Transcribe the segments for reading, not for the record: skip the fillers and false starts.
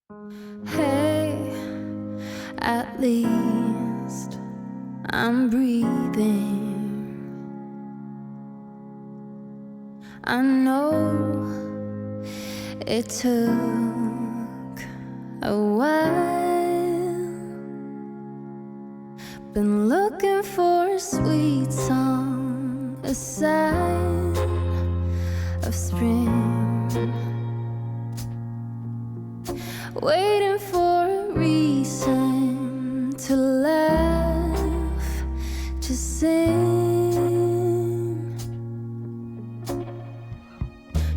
Hey, at least I'm breathing. I know it took a while. Been looking for a sweet song, a sign of spring, waiting for a reason to laugh, to sing.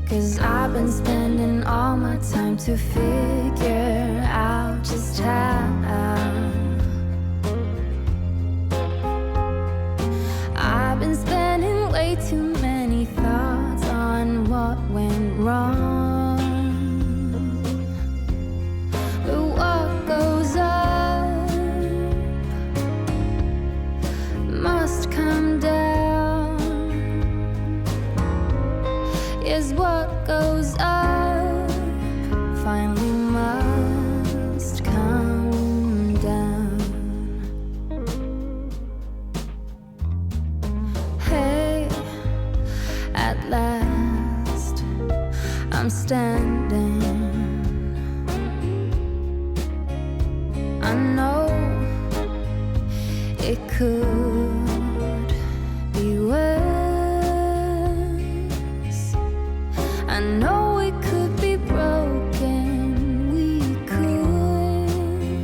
'Cause I've been spending all my time to figure out just how I've been spending way too many thoughts on what went wrong. But what goes up must come down. Yes, what goes up finally must come down. Hey, at last I'm standing. I know it could be worse. I know it could be broken. We could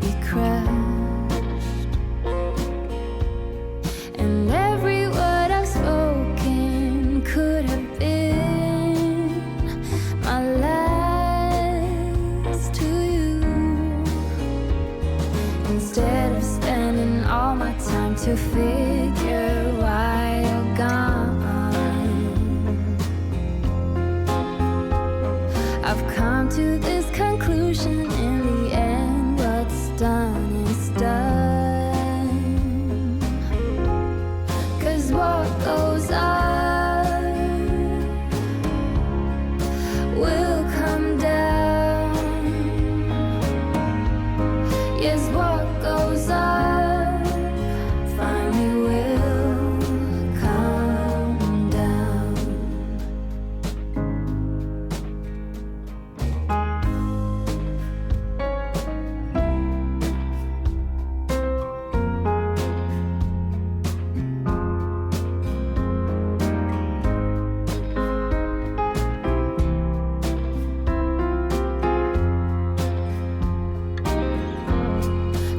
be crushed. And every word I've spoken could have been my last to you. Instead of spending all my time to figure why you're gone, I've come to this conclusion: in the end, what's done is done. 'Cause what goes up will come down. Yes, what goes up finally will come down.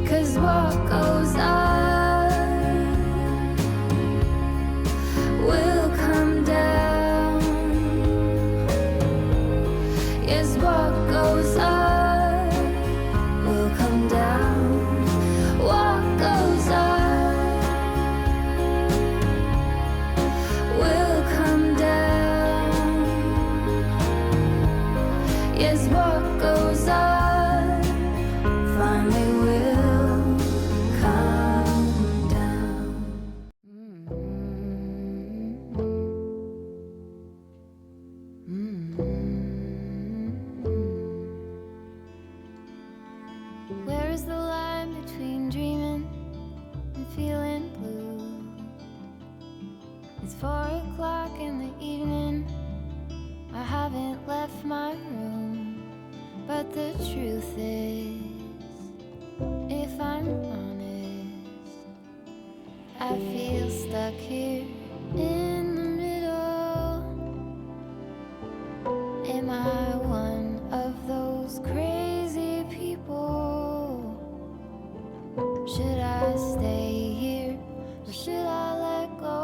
Cause what goes up will come down. Yes, what goes up will come down. What goes up will come down. Yes, what goes up finally will come down. Where is the line between dreaming and feeling blue? It's 4 o'clock in the evening. I haven't left my room, but the truth is, if I'm honest, I feel stuck here in the middle. Am I one of those crazy people? Should I stay here or should I let go?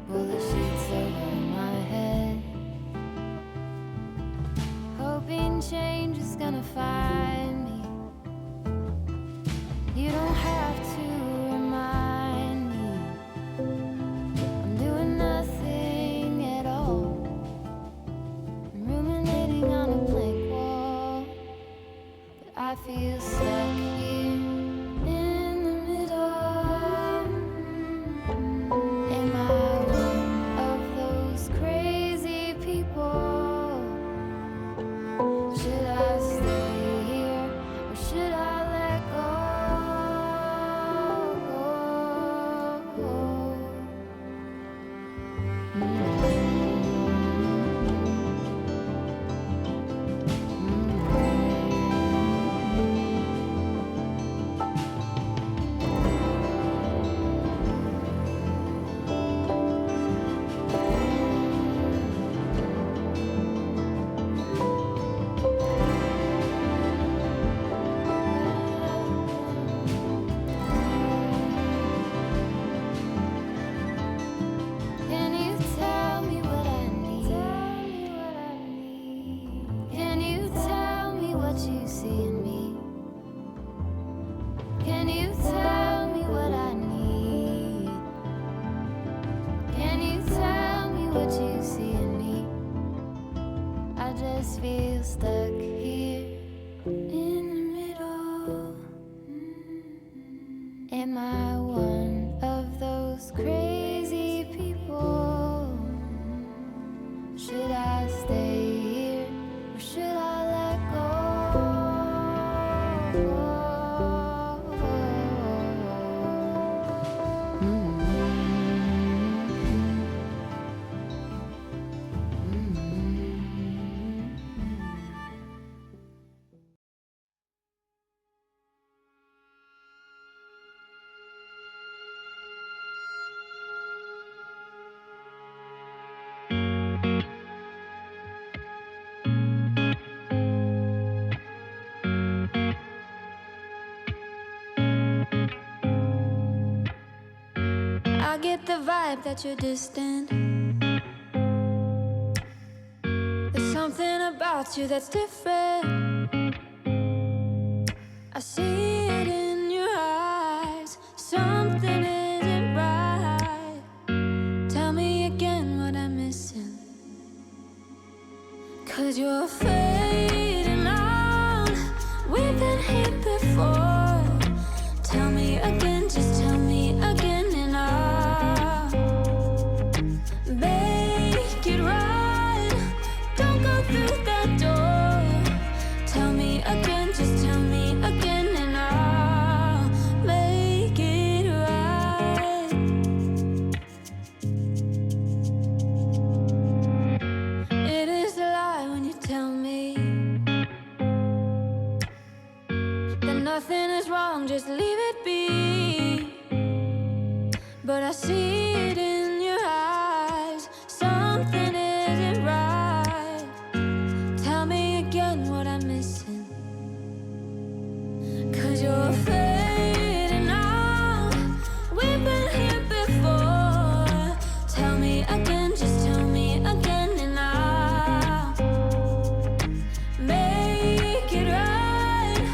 Pull the sheets over my head, hoping change is gonna find me. You don't have to remind me. I'm doing nothing at all. I'm ruminating on a blank wall, but I feel stuck here in the middle. Am I one of those what you see in me. I just feel stuck here in the middle. Am I one of those crazy people? Should I stay here or should I let go? I get the vibe that you're distant. There's something about you that's different. I see it in your eyes. Something isn't right. Tell me again what I'm missing. 'Cause you're fading out. We've been here before. Tell me again, just tell me again, and I'll make it right. Don't go through that door. Tell me again, just tell me again, and I'll make it right. It is a lie when you tell me that nothing is wrong, just leave it be. But I see it in your eyes. Something isn't right. Tell me again what I'm missing. 'Cause you're fading out. We've been here before. Tell me again, just tell me again, and I'll make it right.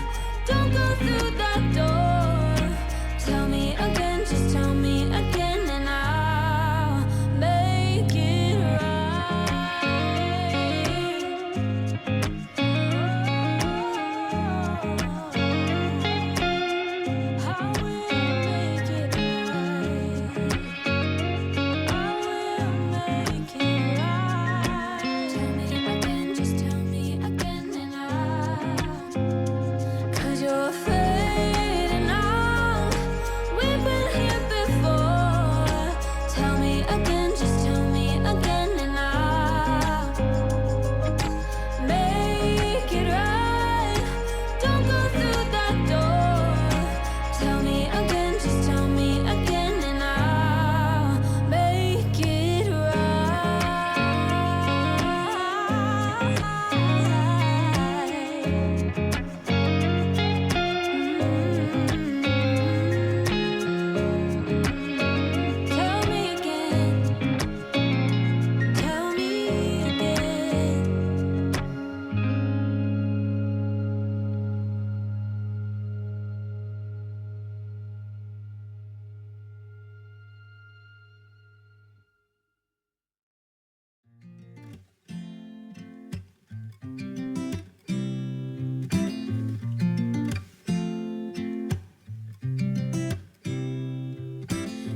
Don't go through that door. Tell me again, just tell me again, and I'll make it right. I will make it right. I will make it right. Tell me again, just tell me again, and I'll. 'Cause you're fading out. We've been here before. Tell me again, just tell me again, and I'll make it right. Don't go through that door. Tell me again, just tell me again, and I'll make it right. Tell me again. Tell me again.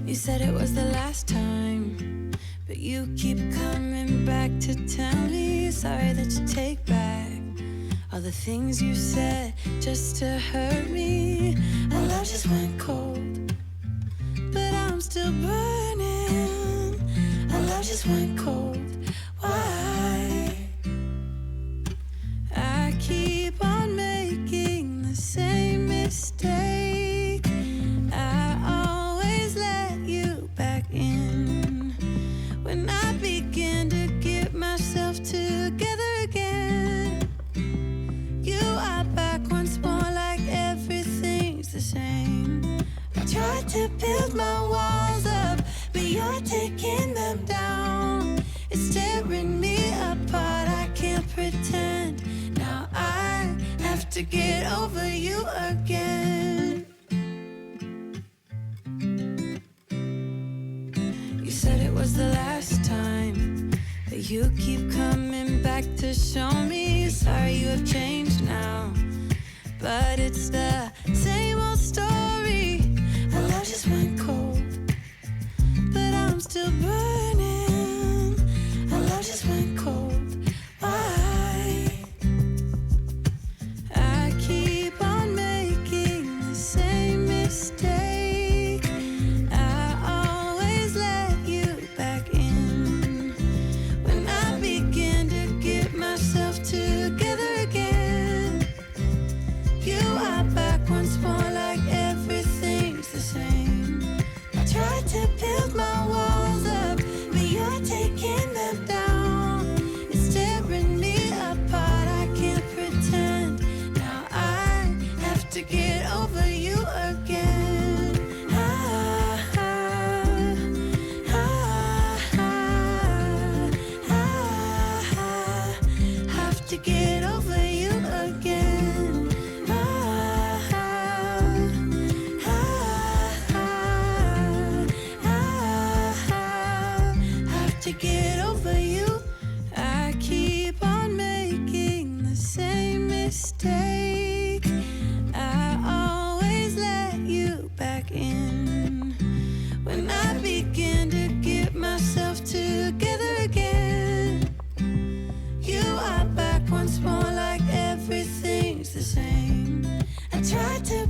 You said it was the last time, but you keep coming back to tell me sorry that you take back all the things you said just to hurt me. Our love just went cold, but I'm still burning. Our love just went cold. Why? I keep on making the same mistake. I always let you back in when I begin to get myself together again. You are back once more, like everything's the same. I tried to build my walls up, but you're taking them down. It's tearing me apart. I can't pretend. Now I have to get over you again. You said it was the last time, You keep coming back to show me you're sorry you have changed now, but it's the same old story. Our love just went cold, but I'm still burning. Our love just went cold. Why? I keep on making the same mistake. I always let you back in when I begin to get myself together again. You are back once more, like everything's the same. I tried to build my walls up, but you're taking them down. It's tearing me apart, I can't pretend. Now I have to get over you again. Have to get over you again. Have to get over you. I keep on making the same mistake. I always let you back in when I begin to get myself together again. You are back once more, like everything's the same. I tried to